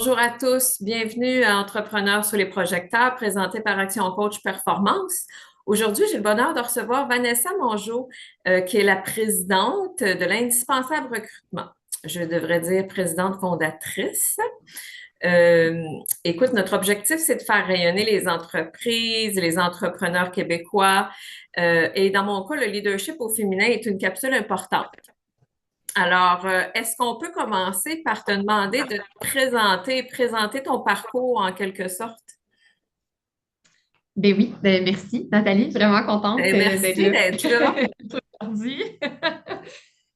Bonjour à tous, bienvenue à Entrepreneurs sous les projecteurs, présenté par Action Coach Performance. Aujourd'hui, j'ai le bonheur de recevoir Vanessa Mongeau, qui est la présidente de l'Indispensable Recrutement. Je devrais dire présidente fondatrice. Euh, Écoute, notre objectif, c'est de faire rayonner les entreprises, les entrepreneurs québécois. Et dans mon cas, le leadership au féminin est une capsule importante. Alors, est-ce qu'on peut commencer par te demander de te présenter ton parcours en quelque sorte? Ben oui, ben merci Nathalie, vraiment contente d'être Merci là d'être là. aujourd'hui.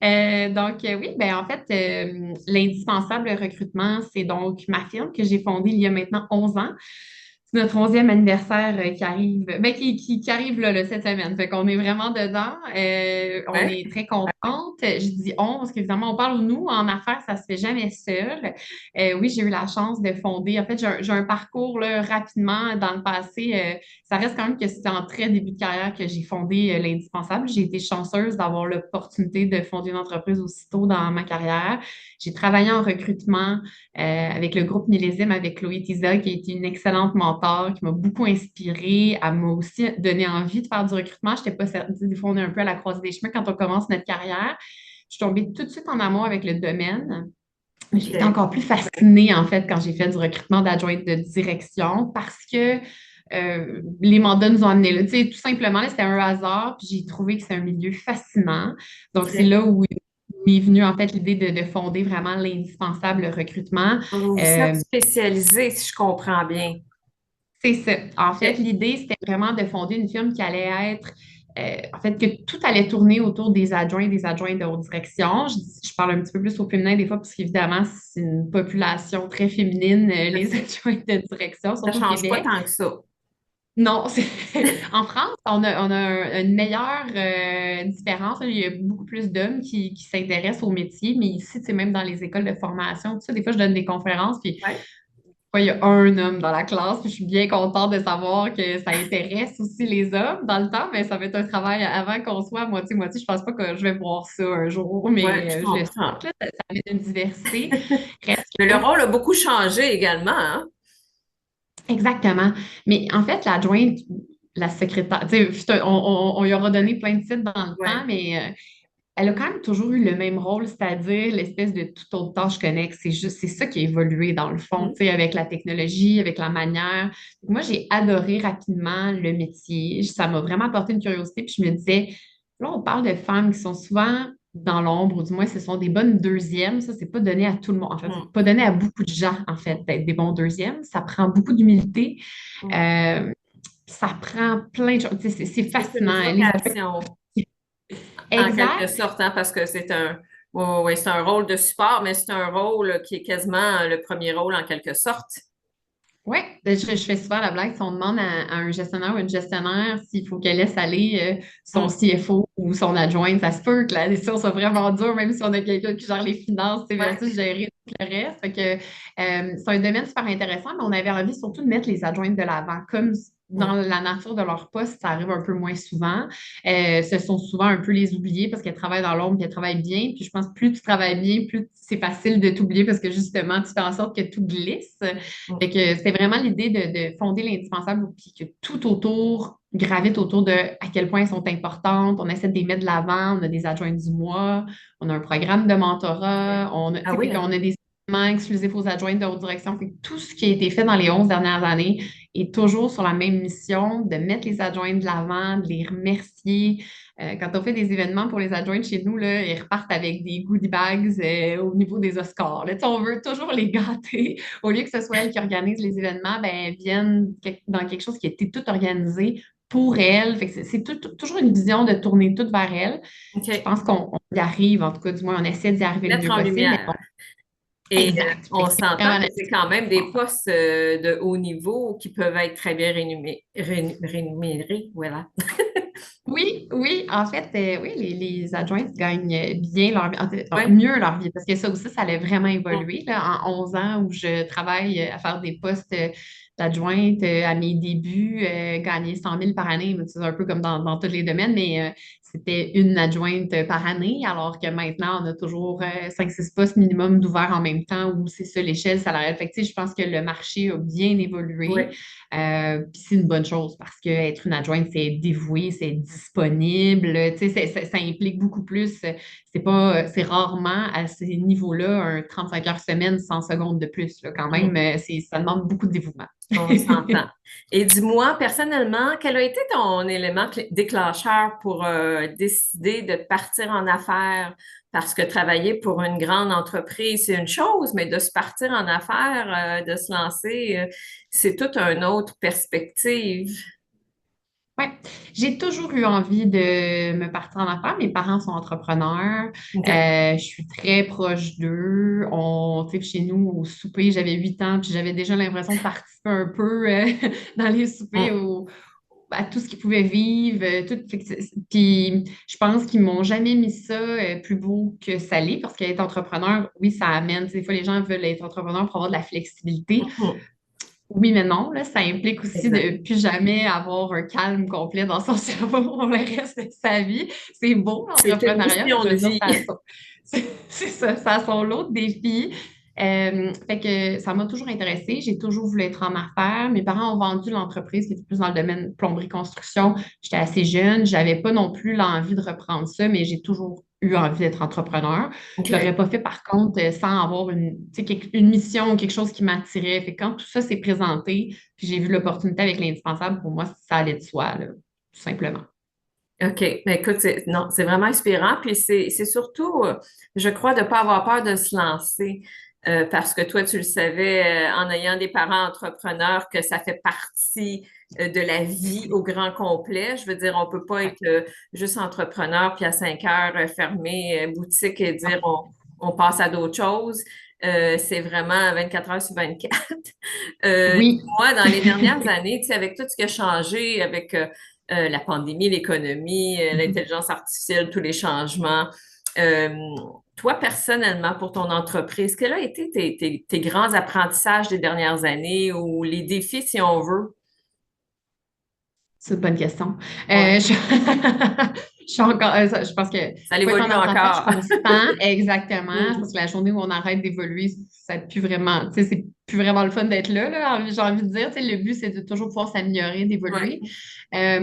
Oui, ben en fait, l'indispensable recrutement, c'est donc ma firme que j'ai fondée il y a maintenant 11 ans. C'est notre 11e anniversaire qui arrive, ben, qui arrive là, cette semaine. Fait qu'on est vraiment dedans. On Ouais. est très contente. Je dis on parce qu'évidemment, on parle nous. En affaires, ça se fait jamais seul. Oui, j'ai eu la chance de fonder. En fait, j'ai un parcours là, rapidement dans le passé. Ça reste quand même que c'était en très début de carrière que j'ai fondé l'Indispensable. J'ai été chanceuse d'avoir l'opportunité de fonder une entreprise aussitôt dans ma carrière. J'ai travaillé en recrutement avec le groupe Millésime, avec Chloé Tiza, qui a été une excellente mentor, qui m'a beaucoup inspirée. Elle m'a aussi donné envie de faire du recrutement. Je n'étais pas certaine, des fois, on est un peu à la croisée des chemins quand on commence notre carrière. Je suis tombée tout de suite en amour avec le domaine. J'ai été OK. encore plus fascinée, en fait, quand j'ai fait du recrutement d'adjointe de direction parce que les mandats nous ont amenés là. Tu sais, tout simplement, là, c'était un hasard, puis j'ai trouvé que c'est un milieu fascinant. Donc, c'est OK. là où m'est venue, en fait, l'idée de fonder vraiment l'indispensable recrutement. Vous vous êtes Euh, spécialisé, si je comprends bien. c'est ça. En fait, OK. l'idée, c'était vraiment de fonder une firme qui allait être, en fait, que tout allait tourner autour des adjoints de haute direction. Je parle un petit peu plus au féminin des fois, parce qu'évidemment, c'est une population très féminine, les adjoints de direction, Ça surtout au change pas Québec. tant que ça. Non, en France, on a une meilleure différence. Il y a beaucoup plus d'hommes qui s'intéressent au métier, mais ici, tu sais, même dans les écoles de formation, tout ça, des fois, je donne des conférences, puis Ouais. ouais, il y a un homme dans la classe, puis je suis bien contente de savoir que ça intéresse aussi les hommes dans le temps, mais ça va être un travail avant qu'on soit moitié-moitié. Je pense pas que je vais voir ça un jour, Ouais, mais je je le comprends. souhaite, là, ça met une diversité. Reste Mais le que- rôle a beaucoup changé également, hein? Exactement. Mais en fait, l'adjointe, la secrétaire, tu sais, on lui aura donné plein de titres dans le temps, Ouais. mais elle a quand même toujours eu le même rôle, c'est-à-dire l'espèce de toute autre tâche connexe. C'est juste, c'est ça qui a évolué dans le fond, tu Mhm. sais, avec la technologie, avec la manière. Moi, j'ai adoré rapidement le métier. Ça m'a vraiment apporté une curiosité. Puis je me disais, là, on parle de femmes qui sont souvent dans l'ombre, ou du moins, ce sont des bonnes deuxièmes. Ça, c'est pas donné à tout le monde. En fait, c'est Mhm. pas donné à beaucoup de gens, en fait, d'être des bons deuxièmes. Ça prend beaucoup d'humilité. Mhm. Euh, Ça prend plein de choses. Tu sais, c'est C'est une fascinant. Les vocation. En quelque exact. sorte, hein, parce que ouais, ouais, ouais, c'est un rôle de support, mais c'est un rôle qui est quasiment le premier rôle en quelque sorte. Oui, je fais souvent la blague, si on demande à un gestionnaire ou une gestionnaire s'il faut qu'elle laisse aller son Mm. CFO ou son adjointe, ça se peut que la décision soit vraiment dure, même si on a quelqu'un qui gère les finances, c'est Ouais. versus gérer tout le reste. Fait que, c'est un domaine super intéressant, mais on avait envie surtout de mettre les adjointes de l'avant. Comme dans Mm. la nature de leur poste, ça arrive un peu moins souvent. Ce sont souvent un peu les oubliés parce qu'elles travaillent dans l'ombre et elles travaillent bien. Puis je pense que plus tu travailles bien, plus c'est facile de t'oublier parce que justement, tu fais en sorte que tout glisse. Mm. Fait que c'était vraiment l'idée de fonder l'indispensable, puis que tout autour gravite autour de à quel point elles sont importantes. On essaie de les mettre de l'avant. On a des adjoints du mois, on a un programme de mentorat, Ah fait oui, qu'on hein? a des événements exclusifs aux adjointes de haute direction. Fait que tout ce qui a été fait dans les 11 dernières années est toujours sur la même mission de mettre les adjointes de l'avant, de les remercier. Quand on fait des événements pour les adjointes chez nous, là, ils repartent avec des goodie bags au niveau des Oscars. Là, tu sais, on veut toujours les gâter. Au lieu que ce soit elles qui organisent les événements, ben, elles viennent dans quelque chose qui a été tout organisé pour elles. Fait que c'est toujours une vision de tourner tout vers elles. Je OK. pense qu'on y arrive, en tout cas, du moins, on essaie d'y arriver le Mettre mieux en possible. Mais bon, lumière. Et exact. Fait on que c'est s'entend vraiment que la c'est quand même des mission. postes de haut niveau qui peuvent être très bien rémunérés. Voilà. Oui, oui. En fait, oui, les adjointes gagnent bien leur vie, Oui. mieux leur vie, parce que ça aussi, ça allait vraiment évoluer. Là, en 11 ans où je travaille à faire des postes d'adjointe à mes débuts, gagner 100 000 par année, mais c'est un peu comme dans tous les domaines, mais c'était une adjointe par année, alors que maintenant, on a toujours 5-6 postes minimum d'ouverts en même temps, où c'est ça l'échelle salariale. Fait que, tu sais, je pense que le marché a bien évolué. Oui. Puis c'est une bonne chose parce qu'être une adjointe, c'est être dévoué, c'est être disponible. Tu sais, ça implique beaucoup plus. C'est pas, c'est rarement à ces niveaux-là un 35 heures semaine, 100 secondes de plus. Là, quand même, ça demande beaucoup de dévouement. On s'entend. Et dis-moi, personnellement, quel a été ton élément déclencheur pour décider de partir en affaires? Parce que travailler pour une grande entreprise, c'est une chose, mais de se partir en affaires, de se lancer, c'est toute une autre perspective. Ouais, j'ai toujours eu envie de me partir en affaires. Mes parents sont entrepreneurs. OK. Je suis très proche d'eux. Tu sais, chez nous, au souper, j'avais 8 ans, puis j'avais déjà l'impression de participer un peu dans les soupers Mm. à tout ce qu'ils pouvaient vivre. Fait que puis je pense qu'ils m'ont jamais mis ça plus beau que ça l'est, parce qu'être entrepreneur, oui, ça amène. Tu sais, des fois, les gens veulent être entrepreneur pour avoir de la flexibilité. Mhm. Oui, mais non, là, ça implique aussi Exact. de plus jamais avoir un calme complet dans son cerveau pour le reste de sa vie. C'est beau, C'est une l'entrepreneuriat, mais mission je de veux dire, vie. c'est ça, ça a son lot de défis. Fait que ça m'a toujours intéressée. J'ai toujours voulu être en affaires. Mes parents ont vendu l'entreprise qui était plus dans le domaine plomberie-construction. J'étais assez jeune. J'avais pas non plus l'envie de reprendre ça, mais j'ai toujours eu envie d'être entrepreneur. Je l'aurais OK. pas fait par contre sans avoir tu sais, une mission ou quelque chose qui m'attirait. Fait que quand tout ça s'est présenté, puis j'ai vu l'opportunité avec l'indispensable, pour moi, ça allait de soi, là, tout simplement. OK. Mais écoute, non, c'est vraiment inspirant. Puis c'est surtout, je crois, de ne pas avoir peur de se lancer. Parce que toi, tu le savais, en ayant des parents entrepreneurs, que ça fait partie de la vie au grand complet. Je veux dire, on peut pas Ouais. être juste entrepreneur, puis à 5 heures, fermer boutique et dire Non. on passe à d'autres choses. C'est vraiment 24 heures sur 24. Oui. Moi, dans les dernières années, tu sais, avec tout ce qui a changé, avec la pandémie, l'économie, l'intelligence artificielle, tous les changements, euh, toi, personnellement, pour ton entreprise, quels ont été tes grands apprentissages des dernières années ou les défis, si on veut? C'est une bonne question. Ouais, Je... je suis encore, je pense que ça faut être en évolue apprentissage encore. constant. Exactement. Je pense Mhm. que la journée où on arrête d'évoluer, ça n'est plus vraiment, tu sais, c'est plus vraiment le fun d'être là, j'ai envie de dire. Tu sais, le but, c'est de toujours pouvoir s'améliorer, d'évoluer. Ouais,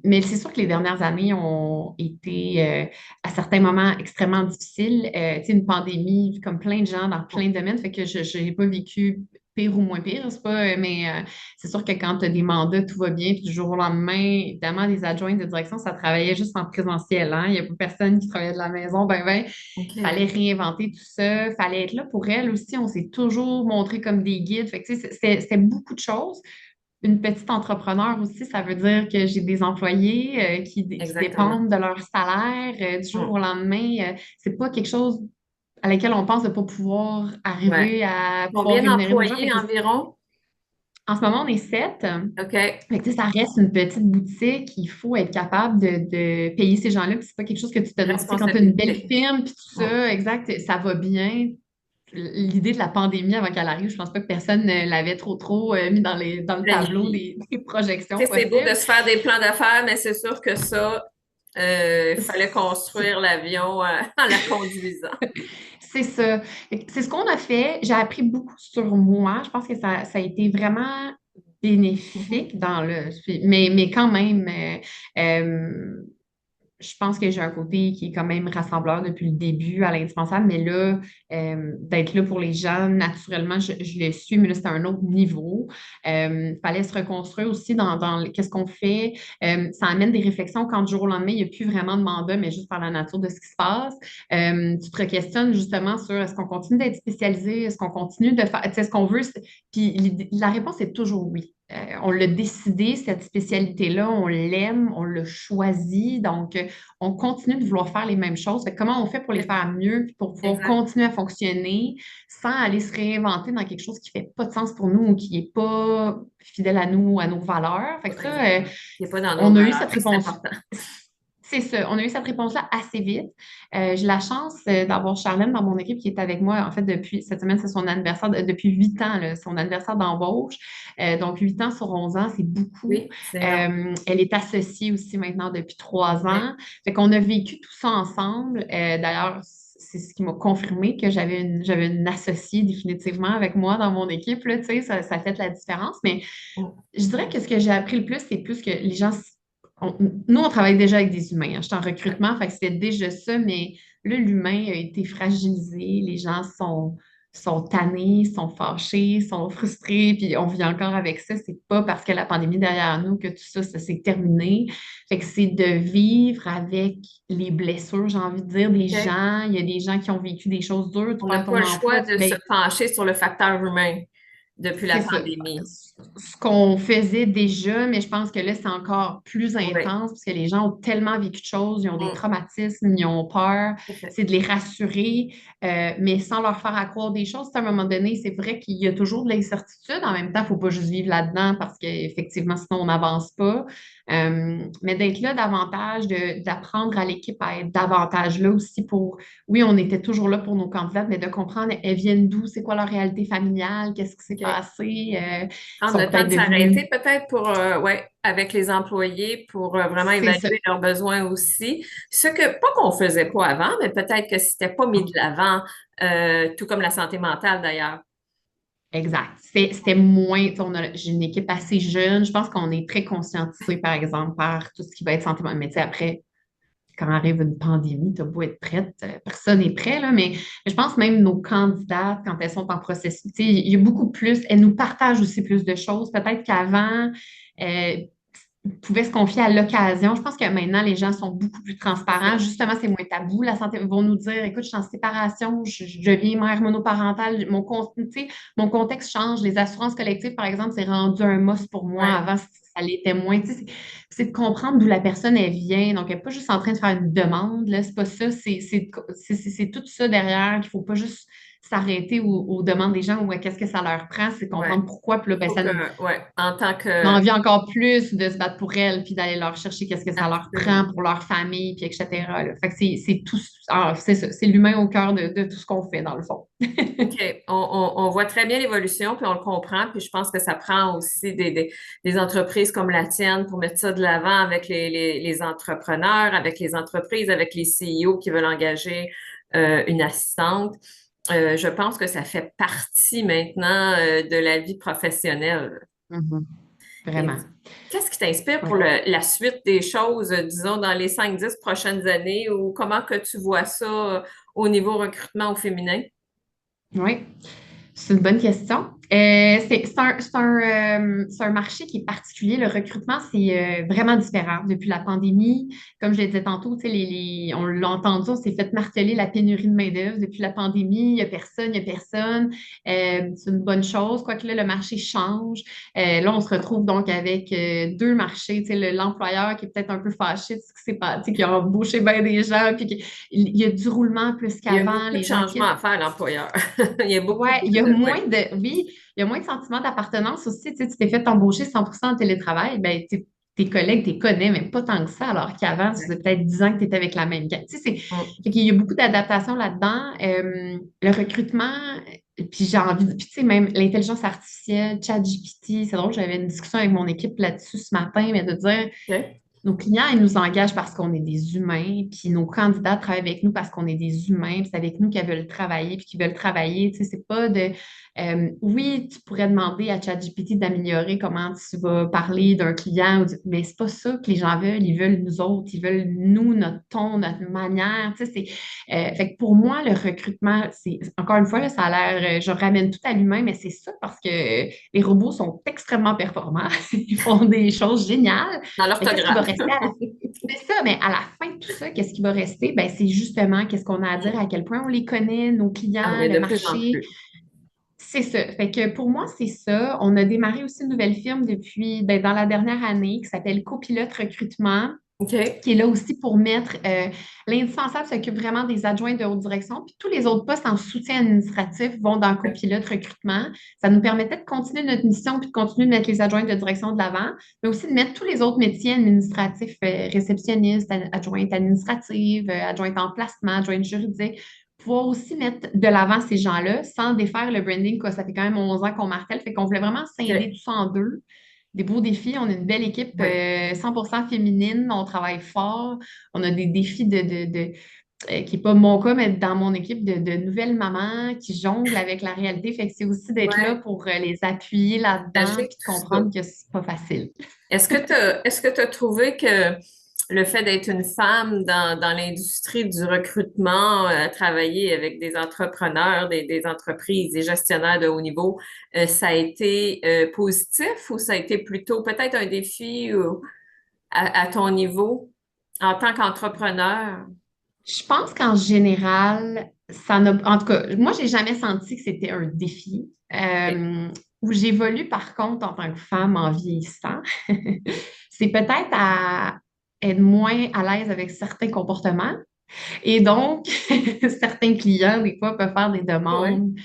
Mais c'est sûr que les dernières années ont été, à certains moments, extrêmement difficiles. Tu sais, une pandémie, comme plein de gens dans plein de domaines, fait que je n'ai pas vécu pire ou moins pire, c'est pas, mais c'est sûr que quand tu as des mandats, tout va bien, puis du jour au lendemain, évidemment, les adjoints de direction, ça travaillait juste en présentiel, hein. Il n'y a pas personne qui travaillait de la maison, il fallait OK. réinventer tout ça, il fallait être là pour elle aussi. On s'est toujours montré comme des guides. Fait que, tu sais, c'était beaucoup de choses. Une petite entrepreneur aussi, ça veut dire que j'ai des employés qui Exactement. dépendent de leur salaire du jour au Mm. lendemain. C'est pas quelque chose à laquelle on pense de ne pas pouvoir Ouais. arriver à pouvoir Combien rémunérer nos gens. Fait d'employés que environ? en ce moment, on est 7. OK. Fait que, tu sais, ça reste une petite boutique. Il faut être capable de payer ces gens-là. Puis c'est pas quelque chose que tu te demandes. Tu sais, quand tu as une belle Responsabilité. firme, puis tout Mm. ça, exact, ça va bien. L'idée de la pandémie avant qu'elle arrive, je pense pas que personne ne l'avait trop mis dans le tableau Planifié. des projections Tu sais, c'est beau de possibles. se faire des plans d'affaires, mais c'est sûr que ça, il fallait construire l'avion en la conduisant. C'est ça. C'est ce qu'on a fait. J'ai appris beaucoup sur moi. Je pense que ça a été vraiment Mhm. bénéfique mais quand même, euh, je pense que j'ai un côté qui est quand même rassembleur depuis le début à l'indispensable, mais là, d'être là pour les gens, naturellement, je le suis, mais là, c'est un autre niveau. Il fallait se reconstruire aussi qu'est-ce qu'on fait. Ça amène des réflexions quand du jour au lendemain, il n'y a plus vraiment de mandat, mais juste par la nature de ce qui se passe. Tu te questionnes justement sur est-ce qu'on continue d'être spécialisé, est-ce qu'on continue de faire, tu sais, ce qu'on veut. Puis la réponse est toujours oui. On l'a décidé, cette spécialité-là, on l'aime, on l'a choisi. Donc, on continue de vouloir faire les mêmes choses. Fait que comment on fait pour les faire mieux, puis pour pouvoir Exact. continuer à fonctionner sans aller se réinventer dans quelque chose qui fait pas de sens pour nous ou qui n'est pas fidèle à nous, à nos valeurs. Fait que ça, Exactement. Il n'est pas dans nos on a eu valeurs. cette Ça, c'est réponse. important. C'est ça. On a eu cette réponse-là assez vite. J'ai la chance d'avoir Charlène dans mon équipe qui est avec moi. En fait, depuis cette semaine, c'est son anniversaire, depuis 8 ans, là, son anniversaire d'embauche. Donc, 8 ans sur 11 ans, c'est beaucoup. Oui, c'est énorme. Elle est associée aussi maintenant depuis 3 ans. OK. Fait qu'on a vécu tout ça ensemble. D'ailleurs, c'est ce qui m'a confirmé que j'avais une associée définitivement avec moi dans mon équipe, là, tu sais, ça fait la différence. Mais Mm. je dirais que ce que j'ai appris le plus, c'est plus que les gens on- nous, on travaille déjà avec des humains. Hein. Je suis en Ouais. recrutement, fait que c'était déjà ça, mais là, l'humain a été fragilisé. Les gens sont tannés, sont fâchés, sont frustrés, puis on vit encore avec ça. C'est pas parce que la pandémie est derrière nous que tout ça, ça s'est terminé. Fait que c'est de vivre avec les blessures, j'ai envie de dire, des OK. gens. Il y a des gens qui ont vécu des choses dures. Tu On n'a perds pas ton le choix emploi. de se Ben, pencher sur le facteur humain depuis la c'est ça. pandémie. Ce qu'on faisait déjà, mais je pense que là, c'est encore plus Oui. intense parce que les gens ont tellement vécu de choses, ils ont des Mm. traumatismes, ils ont peur. Tout à fait. C'est de les rassurer, mais sans leur faire accroire des choses. À un moment donné, c'est vrai qu'il y a toujours de l'incertitude. En même temps, il ne faut pas juste vivre là-dedans parce qu'effectivement, sinon, on n'avance pas. Mais d'être là davantage, d'apprendre à l'équipe à être davantage là aussi pour, oui, on était toujours là pour nos candidates, mais de comprendre, elles viennent d'où, c'est quoi leur réalité familiale, qu'est-ce qui s'est OK. passé, Prendre sont le temps peut-être de devenus. s'arrêter peut-être pour, ouais, avec les employés pour vraiment C'est ça. évaluer leurs besoins aussi. Ce que, pas qu'on faisait pas avant, mais peut-être que c'était pas mis de l'avant, tout comme la santé mentale d'ailleurs. Exact. C'était moins, tu sais, j'ai une équipe assez jeune. Je pense qu'on est très conscientisé, par exemple, par tout ce qui va être santé mentale. Mais tu sais, après, quand arrive une pandémie, tu as beau être prête, personne n'est prêt, là, mais je pense même nos candidates, quand elles sont en processus, tu sais, il y a beaucoup plus, elles nous partagent aussi plus de choses. Peut-être qu'avant, euh, pouvaient se confier à l'occasion. Je pense que maintenant, les gens sont beaucoup plus C'est transparents. ça. Justement, c'est moins tabou. La santé vont nous dire, écoute, je suis en séparation, je deviens mère monoparentale, tu sais, mon contexte change. Les assurances collectives, par exemple, c'est rendu un must pour moi. Ouais. Avant, ça l'était moins. Tu sais, c'est de comprendre d'où la personne elle vient. Donc, elle n'est pas juste en train de faire une demande. Là, c'est pas ça. C'est tout ça derrière qu'il ne faut pas juste s'arrêter aux demandes des gens ou à qu'est-ce que ça leur prend, c'est Ouais. comprendre pourquoi. Puis là, Il ben, faut ça que, nous ouais, en tant on a que, envie encore plus de se battre pour elles, puis d'aller leur chercher qu'est-ce que ça leur absolument. prend pour leur famille, puis etc. Là. Fait que c'est tout, c'est ça, c'est l'humain au cœur de tout ce qu'on fait, dans le fond. OK. On voit très bien l'évolution, puis on le comprend, puis je pense que ça prend aussi des entreprises comme la tienne pour mettre ça de l'avant avec les entrepreneurs, avec les entreprises, avec les CEO qui veulent engager une assistante. Je pense que ça fait partie maintenant de la vie professionnelle. Mhm. Et Vraiment. qu'est-ce qui t'inspire pour Ouais. la suite des choses, disons, dans les 5-10 prochaines années, ou comment que tu vois ça au niveau recrutement au féminin? Oui. C'est une bonne question. C'est un marché qui est particulier. Le recrutement, c'est vraiment différent depuis la pandémie. Comme je le disais tantôt, tu sais, on l'a entendu, on s'est fait marteler la pénurie de main-d'œuvre depuis la pandémie. Il n'y a personne, il n'y a personne. C'est une bonne chose, quoique là, le marché change. Là, on se retrouve donc avec deux marchés. Tu sais, l'employeur qui est peut-être un peu fâché de ce qui s'est passé, qui a embauché bien des gens, puis il y a du roulement plus Il y a qu'avant. beaucoup de Les gens changements quittent. à faire, l'employeur. Il y a beaucoup Ouais, il y a de... moins Ouais, de, oui, il y a moins de sentiment d'appartenance aussi. Tu sais, tu t'es fait embaucher 100% en télétravail, ben, tes collègues, tu les connais, même pas tant que ça, alors qu'avant, ça faisait exact. peut-être 10 ans que tu étais avec la même gang. Tu sais, Mm. fait qu'il y a beaucoup d'adaptation là-dedans. Le recrutement, puis j'ai envie de, puis tu sais, même l'intelligence artificielle, ChatGPT, c'est drôle, j'avais une discussion avec mon équipe là-dessus ce matin, mais de dire, OK. nos clients, ils nous engagent parce qu'on est des humains, puis nos candidats travaillent avec nous parce qu'on est des humains, puis c'est avec nous qu'ils veulent travailler, puis qu'ils veulent travailler. Tu sais, c'est pas de. Oui, tu pourrais demander à ChatGPT d'améliorer comment tu vas parler d'un client, mais c'est pas ça que les gens veulent. Ils veulent nous autres, ils veulent nous, notre ton, notre manière. Tu sais, fait que pour moi, le recrutement, c'est encore une fois, là, ça a l'air. Je ramène tout à l'humain, mais c'est ça parce que les robots sont extrêmement performants. Ils font des choses géniales. Dans Mais qu'est-ce qui va l'orthographe. rester à la fin? C'est ça, mais à la fin de tout ça, qu'est-ce qui va rester? Ben, c'est justement qu'est-ce qu'on a à dire, à quel point on les connaît, nos Ah clients, oui, le de plus en marché. plus. C'est ça. Fait que pour moi, c'est ça. On a démarré aussi une nouvelle firme depuis, ben, dans la dernière année qui s'appelle Copilote Recrutement. OK. qui est là aussi pour mettre l'indispensable s'occupe vraiment des adjoints de haute direction, puis tous les autres postes en soutien administratif vont dans copilote recrutement. Ça nous permettait de continuer notre mission puis de continuer de mettre les adjoints de direction de l'avant, mais aussi de mettre tous les autres métiers administratifs, réceptionniste, adjointe administrative, adjointe en placement, adjointe juridique, pouvoir aussi mettre de l'avant ces gens-là sans défaire le branding, quoi. Ça fait quand même 11 ans qu'on martèle, fait qu'on voulait vraiment scinder OK. tout ça en deux, des beaux défis. On a une belle équipe Oui. 100% féminine. On travaille fort. On a des défis qui n'est pas mon cas, mais dans mon équipe de nouvelles mamans qui jonglent avec la réalité. Fait que c'est aussi d'être là Ouais. pour les appuyer là-dedans Partager puis de tout ça. comprendre que c'est pas facile. Est-ce que tu as trouvé que le fait d'être une femme dans l'industrie du recrutement, travailler avec des entrepreneurs, des entreprises, des gestionnaires de haut niveau, ça a été positif ou ça a été plutôt peut-être un défi à ton niveau en tant qu'entrepreneur? Je pense qu'en général, ça n'a... En tout cas, moi, j'ai jamais senti que c'était un défi. Où j'évolue, par contre, en tant que femme en vieillissant, c'est peut-être à être moins à l'aise avec certains comportements. Et donc, certains clients, des fois, peuvent faire des Oui. demandes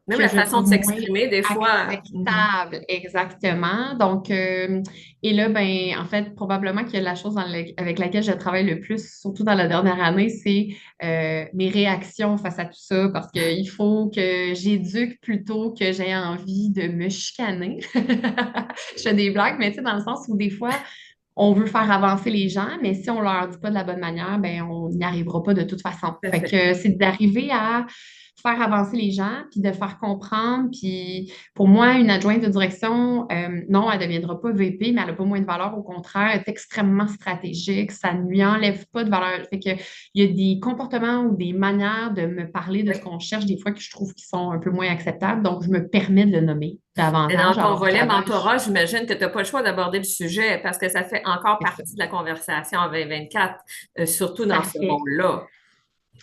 Même que la je façon trouve de moins s'exprimer, des fois. Mhm. acceptable, exactement. Donc, et là, ben, en fait, probablement que la chose avec laquelle je travaille le plus, surtout dans la dernière année, c'est mes réactions face à tout ça, parce qu'il faut que j'éduque plutôt que j'ai envie de me chicaner. Je fais des blagues, mais tu sais, dans le sens où des fois, on veut faire avancer les gens, mais si on leur dit pas de la bonne manière, ben on n'y arrivera pas de toute façon. Tout à Fait fait. que c'est d'arriver à faire avancer les gens, puis de faire comprendre. Puis pour moi, une adjointe de direction, non, elle ne deviendra pas VP, mais elle n'a pas moins de valeur. Au contraire, elle est extrêmement stratégique. Ça ne lui enlève pas de valeur. Fait que il y a des comportements ou des manières de me parler de ce Oui. qu'on cherche, des fois que je trouve qui sont un peu moins acceptables. Donc, je me permets de le nommer Et dans davantage, ton alors volet qu'avant, mentorat, j'imagine que tu n'as pas le choix d'aborder le sujet parce que ça fait encore je... partie de la conversation en 2024, surtout ça dans ce fait rôle-là.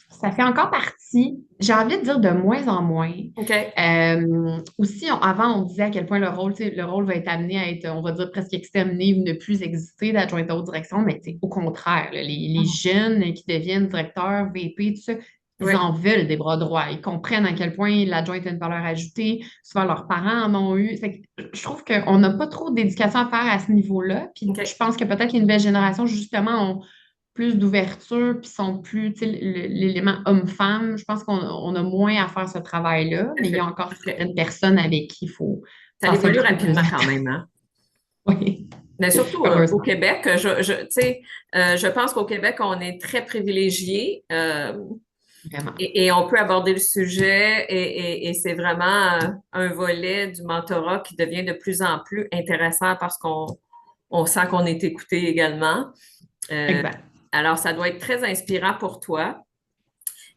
Ça fait encore partie, j'ai envie de dire de moins en moins. OK. Aussi, avant, on disait à quel point le rôle, tu sais, le rôle va être amené à être, on va dire, presque exterminé ou ne plus exister d'adjointe à haute direction, mais tu sais, au contraire, là, les Mhm. jeunes qui deviennent directeurs, VP, tout ça, ils Oui. en veulent des bras droits. Ils comprennent à quel point l'adjointe a une valeur ajoutée. Souvent, leurs parents en ont eu. Fait que je trouve qu'on n'a pas trop d'éducation à faire à ce niveau-là. Puis je OK. pense que peut-être les nouvelles générations, justement, ont plus d'ouverture, puis sont plus, tu sais, l'élément homme-femme, je pense qu'on a moins à faire ce travail-là, Tout à mais il y a fait. encore OK. certaines personnes avec qui il faut Ça passer un évolue petit peu plus de rapidement quand temps. même, hein? Oui, Mais surtout au heureusement. Québec, tu sais, je pense qu'au Québec, on est très privilégié Vraiment. et on peut aborder le sujet et c'est vraiment un volet du mentorat qui devient de plus en plus intéressant parce qu'on sent qu'on est écouté également. Euh, Exact. alors, ça doit être très inspirant pour toi.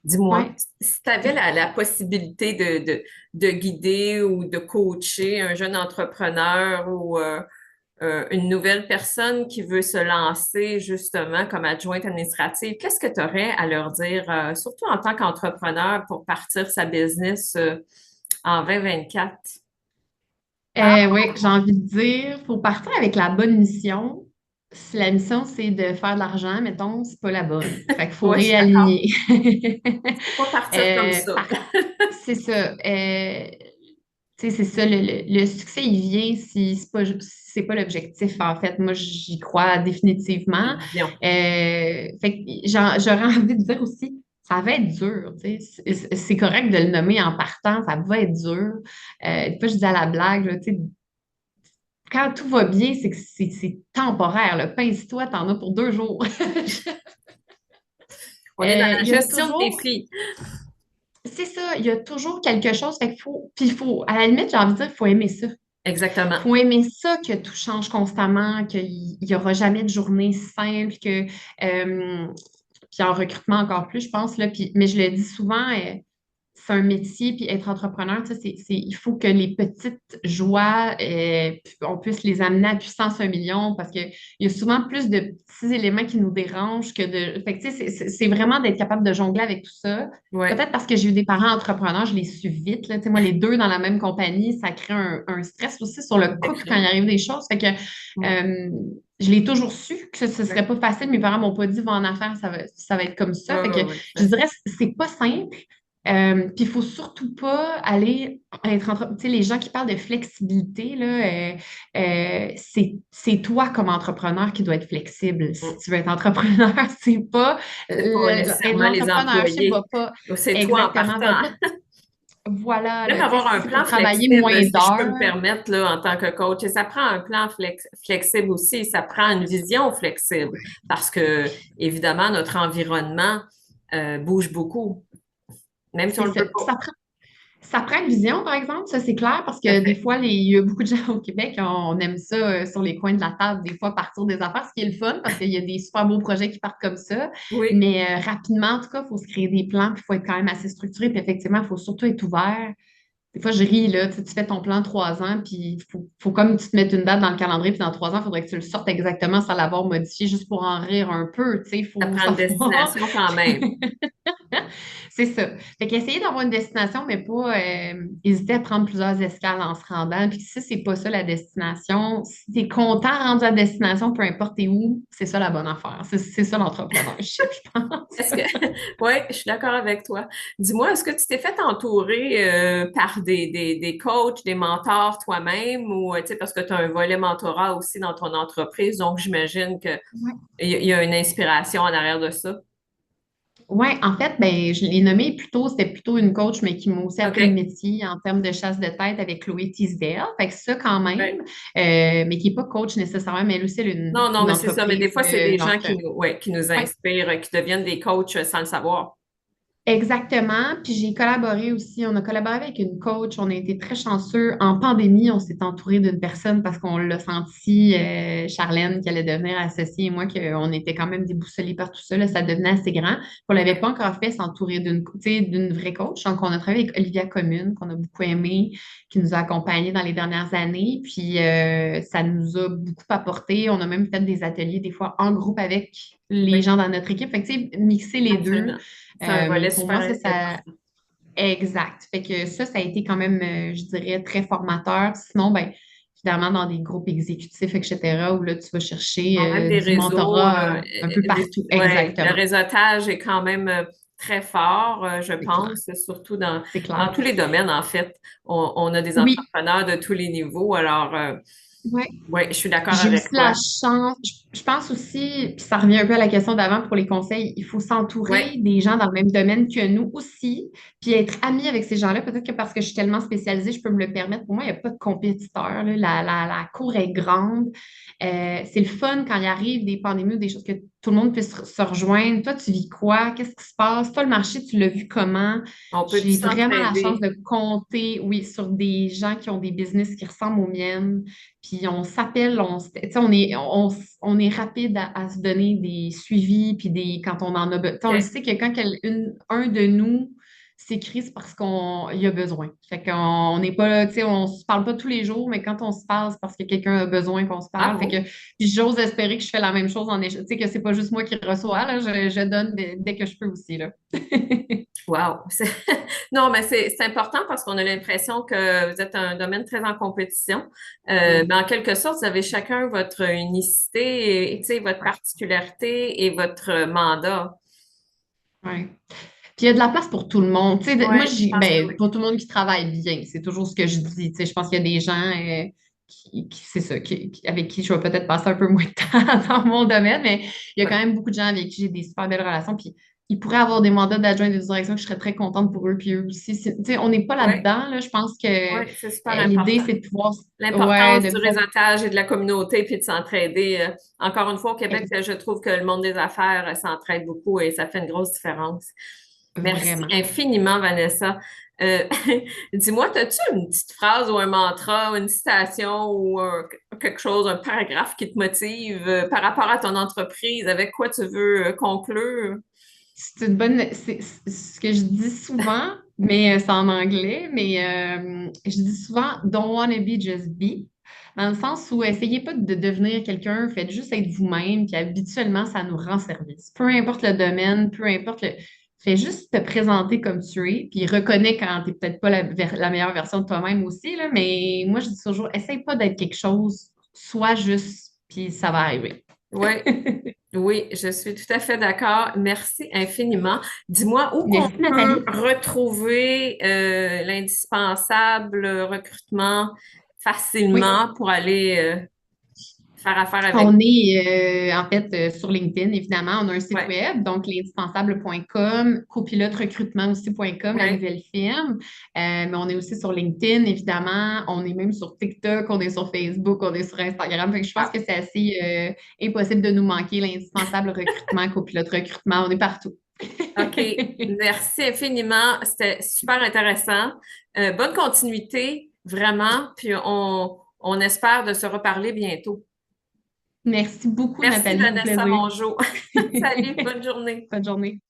Dis-moi, Oui. si tu avais la possibilité de guider ou de coacher un jeune entrepreneur ou une nouvelle personne qui veut se lancer justement comme adjointe administrative, qu'est-ce que tu aurais à leur dire, surtout en tant qu'entrepreneur pour partir sa business en 2024? Oui, j'ai envie de dire, faut partir avec la bonne mission. Si la mission, c'est de faire de l'argent, mettons, c'est pas la bonne. Fait qu'il faut Oui, je suis d'accord. réaligner. Faut pas partir comme ça. C'est ça. Tu sais, c'est ça, le succès, il vient si c'est pas l'objectif, en fait. Moi, j'y crois définitivement. Une vision. Fait que j'aurais envie de dire aussi, ça va être dur, tu sais. C'est correct de le nommer en partant, ça va être dur. Des fois, je dis à la blague, là, tu sais, quand tout va bien, c'est que c'est temporaire. Le pince-toi, t'en as pour 2 jours. On est dans la Il y a gestion de toujours défis. C'est ça, il y a toujours quelque chose. Fait qu'il faut, puis il faut, à la limite, j'ai envie de dire, il faut aimer ça. Il Exactement. faut aimer ça que tout change constamment, qu'il n'y aura jamais de journée simple, puis en recrutement encore plus, je pense, là, mais je le dis souvent, c'est un métier, puis être entrepreneur, tu sais, il faut que les petites joies, on puisse les amener à puissance 1 million parce qu'il y a souvent plus de petits éléments qui nous dérangent que de. Fait que, tu sais, c'est vraiment d'être capable de jongler avec tout ça. Ouais. Peut-être parce que j'ai eu des parents entrepreneurs, je les suis vite. Là. Tu sais, moi, les deux dans la même compagnie, ça crée un stress aussi sur le couple quand il arrive des choses. Fait que je l'ai toujours su que ce serait pas facile. Mes parents m'ont pas dit va en affaires, ça va être comme ça. Fait que je dirais c'est pas simple. Puis il faut surtout pas aller être tu sais, les gens qui parlent de flexibilité, là, c'est toi comme entrepreneur qui doit être flexible. Si tu veux être entrepreneur, c'est pas C'est pas nécessairement les l'entrepreneurship va employés. pas C'est toi en exactement, va partant. pas voilà, Même là, tu sais, avoir si un c'est pour plan travailler flexible, moins si je peux me d'heures. permettre là, en tant que coach, et ça prend un plan flexible aussi, ça prend une vision flexible parce que, évidemment, notre environnement bouge beaucoup, même si on C'est ne le ça. veut Puis pas. ça prend une vision, par exemple, ça c'est clair, parce Tout à que des fait. fois, il y a beaucoup de gens au Québec, on aime ça sur les coins de la table, des fois partir des affaires, ce qui est le fun, parce qu'il y a des super beaux projets qui partent comme ça. Oui, Mais rapidement, en tout cas, il faut se créer des plans, puis il faut être quand même assez structuré, puis effectivement, il faut surtout être ouvert. Des fois, je ris, là, tu fais ton plan 3 ans, puis faut comme tu te mettes une date dans le calendrier, puis dans 3 ans, il faudrait que tu le sortes exactement sans l'avoir modifié, juste pour en rire un peu, tu sais, il ça faut prend une savoir. destination quand même. C'est ça. Fait qu'essayer d'avoir une destination, mais pas hésiter à prendre plusieurs escales en se rendant. Puis si c'est pas ça la destination, si tu es content rendu à la destination, peu importe t'es où, c'est ça la bonne affaire. C'est ça l'entrepreneurship, je pense. Est-ce que, oui, je suis d'accord avec toi. Dis-moi, est-ce que tu t'es fait entourer par des coachs, des mentors toi-même ou, tu sais, parce que tu as un volet mentorat aussi dans ton entreprise, donc j'imagine que il y a une inspiration en arrière de ça. Oui, en fait, ben, je l'ai nommé plutôt, c'était plutôt une coach, mais qui m'a aussi appris le OK. métier en termes de chasse de tête avec Chloé Teasdale. Fait que ça, quand même, Ouais. mais qui n'est pas coach nécessairement, mais elle aussi, elle a Non, non, une mais c'est ça. Mais des entreprise, fois, c'est des genre, gens qui nous ouais. inspirent, qui deviennent des coachs sans le savoir. Exactement. Puis j'ai collaboré aussi, on a collaboré avec une coach, on a été très chanceux. En pandémie, on s'est entouré d'une personne parce qu'on l'a senti, Charlène, qui allait devenir associée et moi, qu'on était quand même déboussolés par tout ça, là, ça devenait assez grand. On l'avait pas encore fait s'entourer tu sais, d'une vraie coach. Donc, on a travaillé avec Olivia Commune, qu'on a beaucoup aimé, qui nous a accompagnés dans les dernières années. Puis ça nous a beaucoup apporté. On a même fait des ateliers, des fois en groupe avec les Oui, gens dans notre équipe. Fait que, tu sais, mixer les deux. absolument. C'est un volet Pour super moi, important. exact. Fait que ça a été quand même, je dirais, très formateur. Sinon, ben, évidemment, dans des groupes exécutifs, etc., où là, tu vas chercher Bon, même des du réseaux, mentorat un peu partout. ouais, le Exactement. réseautage est quand même très fort, je C'est clair. pense, surtout C'est dans clair. tous les domaines, en fait. On a des Oui. entrepreneurs de tous les niveaux, alors, Ouais. oui, je suis d'accord J'ai aussi avec la toi. chance, je pense aussi, puis ça revient un peu à la question d'avant pour les conseils, il faut s'entourer Oui, des gens dans le même domaine que nous aussi, puis être ami avec ces gens-là. Peut-être que parce que je suis tellement spécialisée, je peux me le permettre. Pour moi, il n'y a pas de compétiteur, là. La cour est grande. C'est le fun quand il arrive des pandémies ou des choses que tout le monde puisse se rejoindre. Toi, tu vis quoi? Qu'est-ce qui se passe? Toi, le marché, tu l'as vu comment? on peut tous J'ai vraiment la chance s'entraider. de compter, oui, sur des gens qui ont des business qui ressemblent aux miennes. Puis on s'appelle, tu sais, on est rapide à se donner des suivis, puis quand on en a besoin. On le OK. sait que quand un de nous s'écrit, c'est parce qu'il y a besoin. Fait qu'on n'est pas là, tu sais, on se parle pas tous les jours, mais quand on se parle, c'est parce que quelqu'un a besoin qu'on se parle. Fait que Bravo. puis j'ose espérer que je fais la même chose en échange. Tu sais, que c'est pas juste moi qui reçois, là, je donne dès que je peux aussi, là. Wow. Non, mais c'est important parce qu'on a l'impression que vous êtes un domaine très en compétition. Oui. Mais en quelque sorte, vous avez chacun votre unicité et, tu sais, votre particularité et votre mandat. Ouais. Puis il y a de la place pour tout le monde. Tu sais, moi, Oui, je pense que oui. pour tout le monde qui travaille bien, c'est toujours ce que je dis. Tu sais, je pense qu'il y a des gens c'est ça, avec qui je vais peut-être passer un peu moins de temps dans mon domaine, mais il y a Oui, quand même beaucoup de gens avec qui j'ai des super belles relations. Puis ils pourraient avoir des mandats d'adjoint de direction que je serais très contente pour eux. Puis eux aussi. Tu sais, on n'est pas oui, là-dedans, là. Je pense que oui, c'est super l'idée, important. c'est de pouvoir, ouais, L'importance de du pouvoir, réseautage et de la communauté puis de s'entraider. Encore une fois, au Québec, je trouve que le monde des affaires s'entraide beaucoup et ça fait une grosse différence. Merci vraiment. infiniment, Vanessa. Euh, dis-moi, as-tu une petite phrase ou un mantra, ou une citation ou quelque chose, un paragraphe qui te motive par rapport à ton entreprise? Avec quoi tu veux conclure? C'est une bonne. C'est ce que je dis souvent, mais c'est en anglais, mais je dis souvent don't wanna be, just be. Dans le sens où essayez pas de devenir quelqu'un, faites juste être vous-même, puis habituellement, ça nous rend service. Peu importe le domaine, peu importe le. Fais juste te présenter comme tu es, puis reconnais quand tu n'es peut-être pas la meilleure version de toi-même aussi, là, mais moi, je dis toujours, essaye pas d'être quelque chose, sois juste, puis ça va arriver. Oui, oui, je suis tout à fait d'accord. Merci infiniment. Dis-moi où qu'on Merci, peut Nathalie. retrouver l'indispensable recrutement Oui. facilement pour aller faire affaire avec. On est en fait sur LinkedIn, évidemment. On a un site Ouais, web, donc l'indispensable.com, copiloterecrutement aussi.com, la ouais. nouvelle firme. Mais on est aussi sur LinkedIn, évidemment. On est même sur TikTok, on est sur Facebook, on est sur Instagram. Fait que je pense que Ah, c'est assez impossible de nous manquer, l'indispensable recrutement, copilote recrutement. On est partout. OK. Merci infiniment. C'était super intéressant. Bonne continuité, vraiment. Puis on espère de se reparler bientôt. Merci beaucoup, Merci, Nathalie. Au Vanessa plaisir. Mongeau. Salut, bonne journée. Bonne journée.